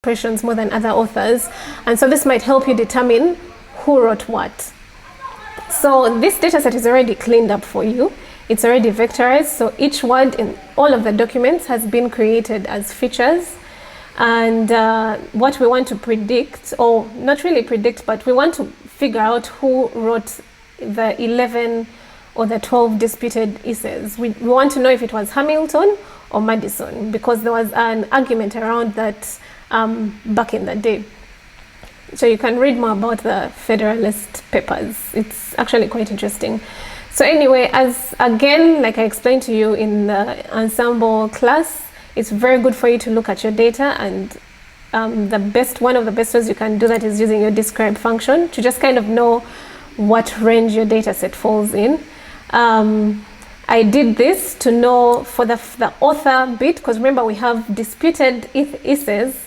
impressions more than other authors, and so this might help you determine who wrote what. So this dataset is already cleaned up for you. It's already vectorized, so each word in all of the documents has been created as features. And what we want to predict, or not really predict, but we want to figure out who wrote the 11 or the 12 disputed essays. We want to know if it was Hamilton or Madison, because there was an argument around that back in the day. So you can read more about the Federalist Papers. It's actually quite interesting. So anyway, as again, like I explained to you in the ensemble class, it's very good for you to look at your data, and one of the best ways you can do that is using your describe function to just kind of know what range your data set falls in. I did this to know for the author bit, because remember we have disputed essays.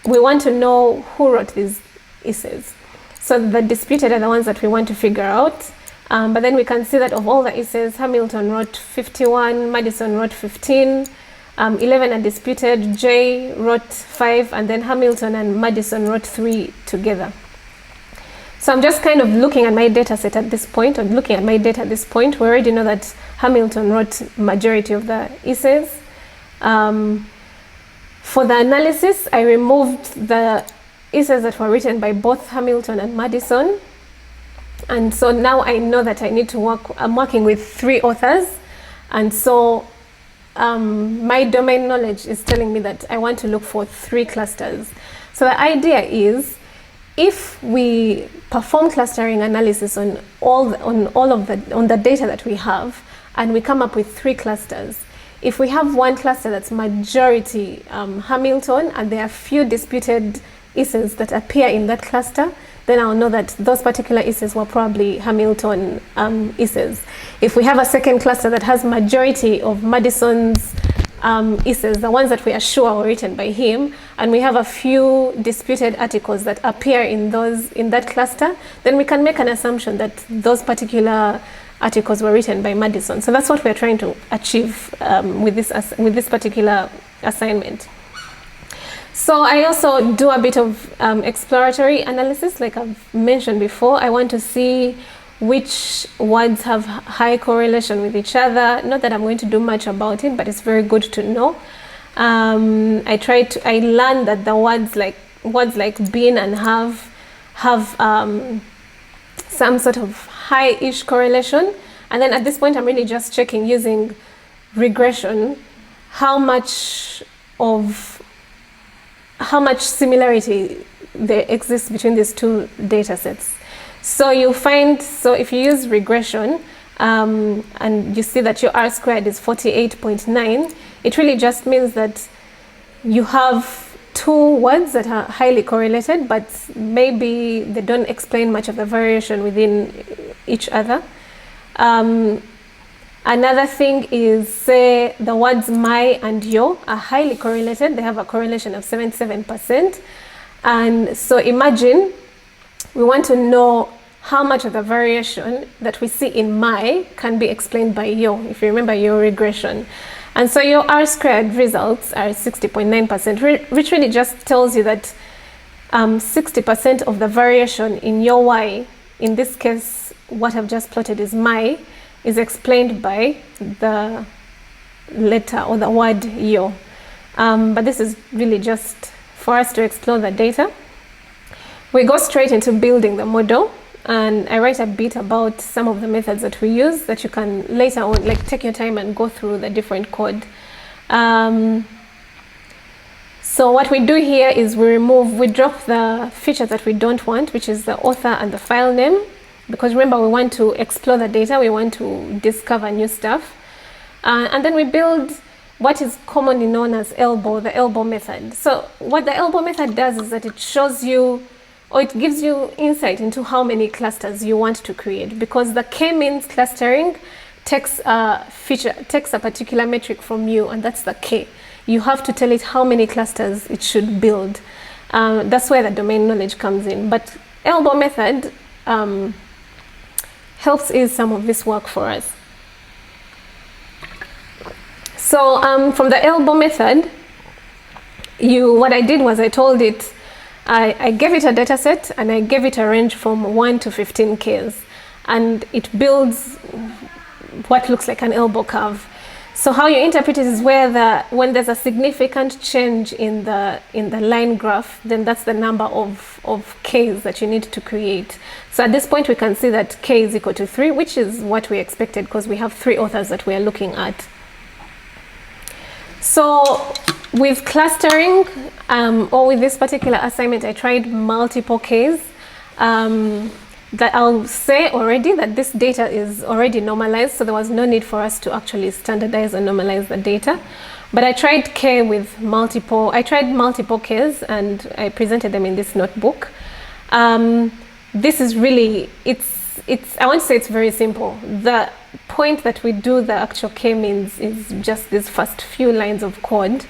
We want to know who wrote these essays. So the disputed are the ones that we want to figure out. But then we can see that of all the essays, Hamilton wrote 51, Madison wrote 15, 11 are disputed, J wrote 5, and then Hamilton and Madison wrote 3 together. So I'm just kind of looking at my data set at this point, or looking at my data at this point. We already know that Hamilton wrote majority of the essays. For the analysis, I removed the essays that were written by both Hamilton and Madison. And so now I know that I need to I'm working with 3 authors. And so my domain knowledge is telling me that I want to look for 3 clusters. So the idea is, if we perform clustering analysis on the data that we have, and we come up with 3 clusters, if we have one cluster that's majority Hamilton, and there are few disputed essays that appear in that cluster, then I'll know that those particular essays were probably Hamilton essays. If we have a second cluster that has majority of Madison's essays, the ones that we are sure were written by him, and we have a few disputed articles that appear in that cluster, then we can make an assumption that those particular articles were written by Madison. So that's what we're trying to achieve with this particular assignment. So I also do a bit of exploratory analysis, like I've mentioned before. I want to see which words have high correlation with each other. Not that I'm going to do much about it, but it's very good to know. I learned that the words like been and have some sort of high-ish correlation. And then at this point, I'm really just checking using regression how much similarity there exists between these 2 data sets. So if you use regression and you see that your R squared is 48.9, it really just means that you have 2 words that are highly correlated, but maybe they don't explain much of the variation within each other. Another thing is, say the words my and yo are highly correlated. They have a correlation of 77%. And so imagine we want to know how much of the variation that we see in my can be explained by yo, if you remember your regression. And so your R squared results are 60.9%, which really just tells you that 60% of the variation in your y, in this case, what I've just plotted is my, is explained by the letter or the word yo. But this is really just for us to explore the data. We go straight into building the model, and I write a bit about some of the methods that we use that you can later on take your time and go through the different code. So what we do here is we drop the feature that we don't want, which is the author and the file name. Because remember, we want to explore the data, we want to discover new stuff. And then we build what is commonly known as the elbow method. So what the elbow method does is that it shows you, or it gives you insight into how many clusters you want to create. Because the k-means clustering takes a particular metric from you, and that's the k. You have to tell it how many clusters it should build. That's where the domain knowledge comes in. But elbow method helps ease some of this work for us. So from the elbow method, what I did was I told it, I gave it a data set and I gave it a range from 1 to 15 Ks, and it builds what looks like an elbow curve. So how you interpret it is when there's a significant change in the line graph, then that's the number of Ks that you need to create. So at this point we can see that K is equal to 3, which is what we expected because we have 3 authors that we are looking at. So with clustering, or with this particular assignment, I tried multiple Ks. That I'll say already that this data is already normalized, so there was no need for us to actually standardize and normalize the data. But I tried multiple Ks, and I presented them in this notebook. This is really, I want to say it's very simple. The point that we do the actual K-means is just these first few lines of code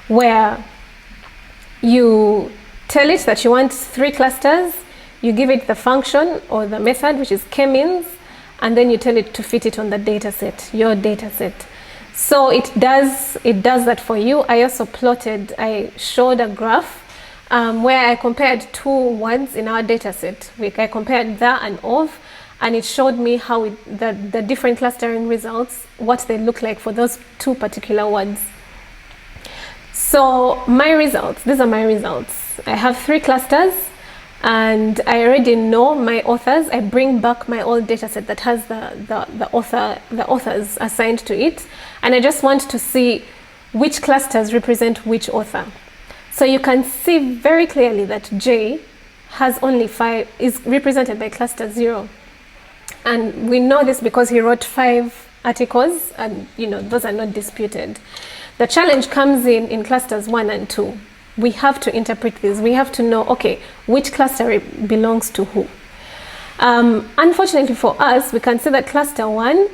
where you tell it that you want 3 clusters, you give it the function or the method, which is K-means, and then you tell it to fit it on the data set, your data set. So it does that for you. I also I showed a graph where I compared 2 words in our data set. I compared the and of, and it showed me how the different clustering results, what they look like for those 2 particular words. So these are my results. I have 3 clusters, and I already know my authors. I bring back my old data set that has the authors assigned to it, and I just want to see which clusters represent which author. So you can see very clearly that J has only 5, is represented by cluster 0. And we know this because he wrote 5 articles, and those are not disputed. The challenge comes in clusters 1 and 2. We have to interpret this. We have to know, okay, which cluster belongs to who. Unfortunately for us, we can see that cluster 1,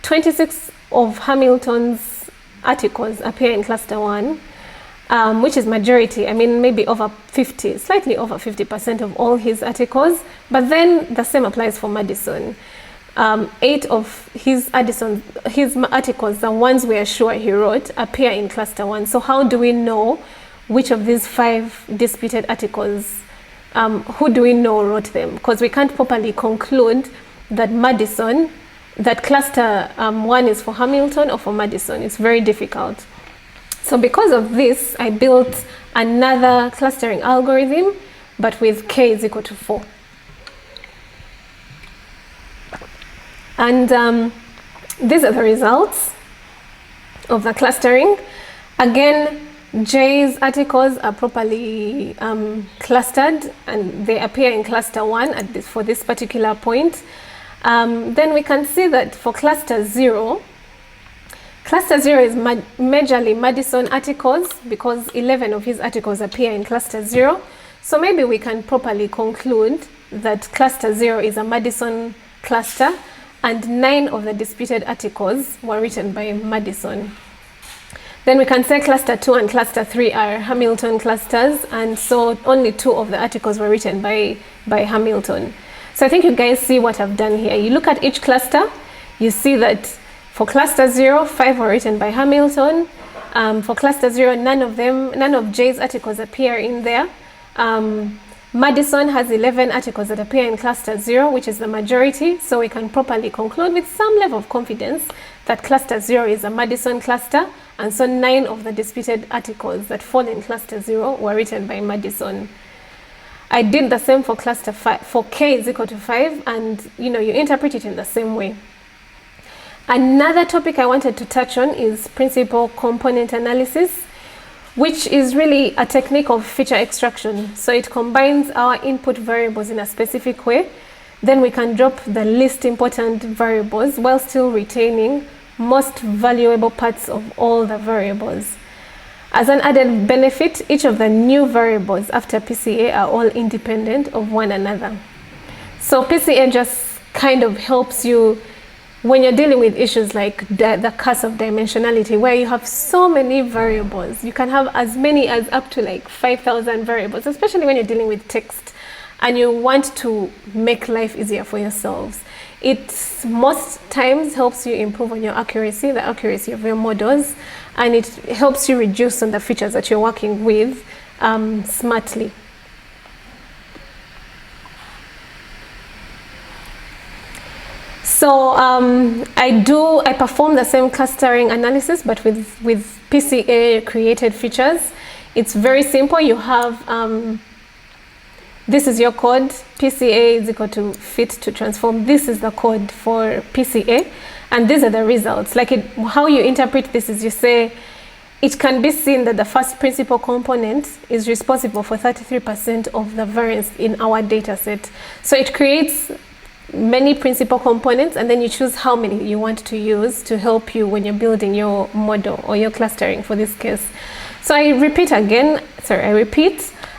26 of Hamilton's articles appear in cluster 1, which is majority. I mean, maybe slightly over 50% of all his articles. But then the same applies for Madison. 8 of his articles, the ones we are sure he wrote, appear in cluster 1. So how do we know which of these 5 disputed articles, who do we know wrote them? Because we can't properly conclude that that cluster 1 is for Hamilton or for Madison. It's very difficult. So because of this, I built another clustering algorithm, but with K is equal to 4. And these are the results of the clustering. Again, J's articles are properly clustered, and they appear in cluster 1 for this particular point. Then we can see that for cluster 0 is majorly Madison articles, because 11 of his articles appear in cluster 0. So maybe we can properly conclude that cluster 0 is a Madison cluster, and 9 of the disputed articles were written by Madison. Then we can say cluster 2 and cluster 3 are Hamilton clusters, and so only 2 of the articles were written by Hamilton. So I think you guys see what I've done here. You look at each cluster, you see that for cluster 0, 5 were written by Hamilton. For cluster 0, none of J's articles appear in there. Madison has 11 articles that appear in cluster 0, which is the majority, so we can properly conclude with some level of confidence that cluster 0 is a Madison cluster, and so 9 of the disputed articles that fall in cluster 0 were written by Madison. I did the same for cluster 5, for K is equal to 5, and you interpret it in the same way. Another topic I wanted to touch on is principal component analysis, which is really a technique of feature extraction. So it combines our input variables in a specific way. Then we can drop the least important variables while still retaining most valuable parts of all the variables. As an added benefit, each of the new variables after PCA are all independent of one another. So PCA just kind of helps you when you're dealing with issues like the curse of dimensionality, where you have so many variables. You can have as many as up to like 5,000 variables, especially when you're dealing with text and you want to make life easier for yourselves. It most times helps you improve on your accuracy, the accuracy of your models, and it helps you reduce on the features that you're working with smartly. So I perform the same clustering analysis, but with PCA created features. It's very simple. You have this is your code. PCA is equal to fit to transform. This is the code for PCA, and these are the results. Like how you interpret this is you say it can be seen that the first principal component is responsible for 33% of the variance in our data set. So it creates many principal components, and then you choose how many you want to use to help you when you're building your model or your clustering for this case. So I repeat,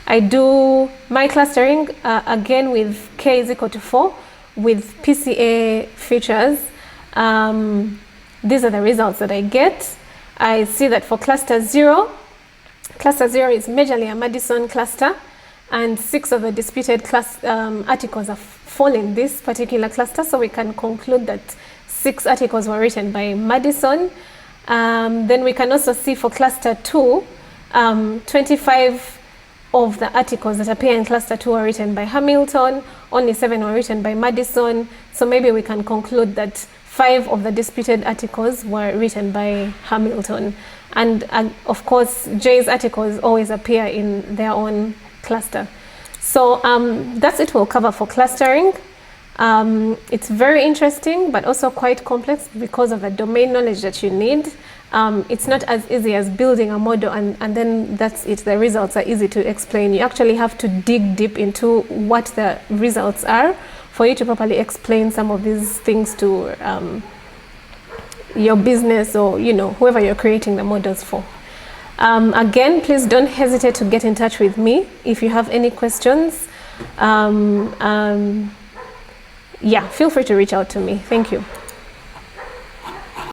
I do my clustering again with k is equal to 4 with PCA features. These are the results that I get. I see that for cluster 0 is majorly a Madison cluster, and 6 of the disputed articles are fall in this particular cluster, so we can conclude that 6 articles were written by Madison. Then we can also see for cluster 2, 25 of the articles that appear in cluster 2 are written by Hamilton, only 7 were written by Madison, so maybe we can conclude that 5 of the disputed articles were written by Hamilton. And of course, J's articles always appear in their own cluster. So that's it we'll cover for clustering. It's very interesting, but also quite complex because of the domain knowledge that you need. It's not as easy as building a model and then that's it. The results are easy to explain. You actually have to dig deep into what the results are for you to properly explain some of these things to your business or whoever you're creating the models for. Again, please don't hesitate to get in touch with me if you have any questions. Yeah, feel free to reach out to me. Thank you.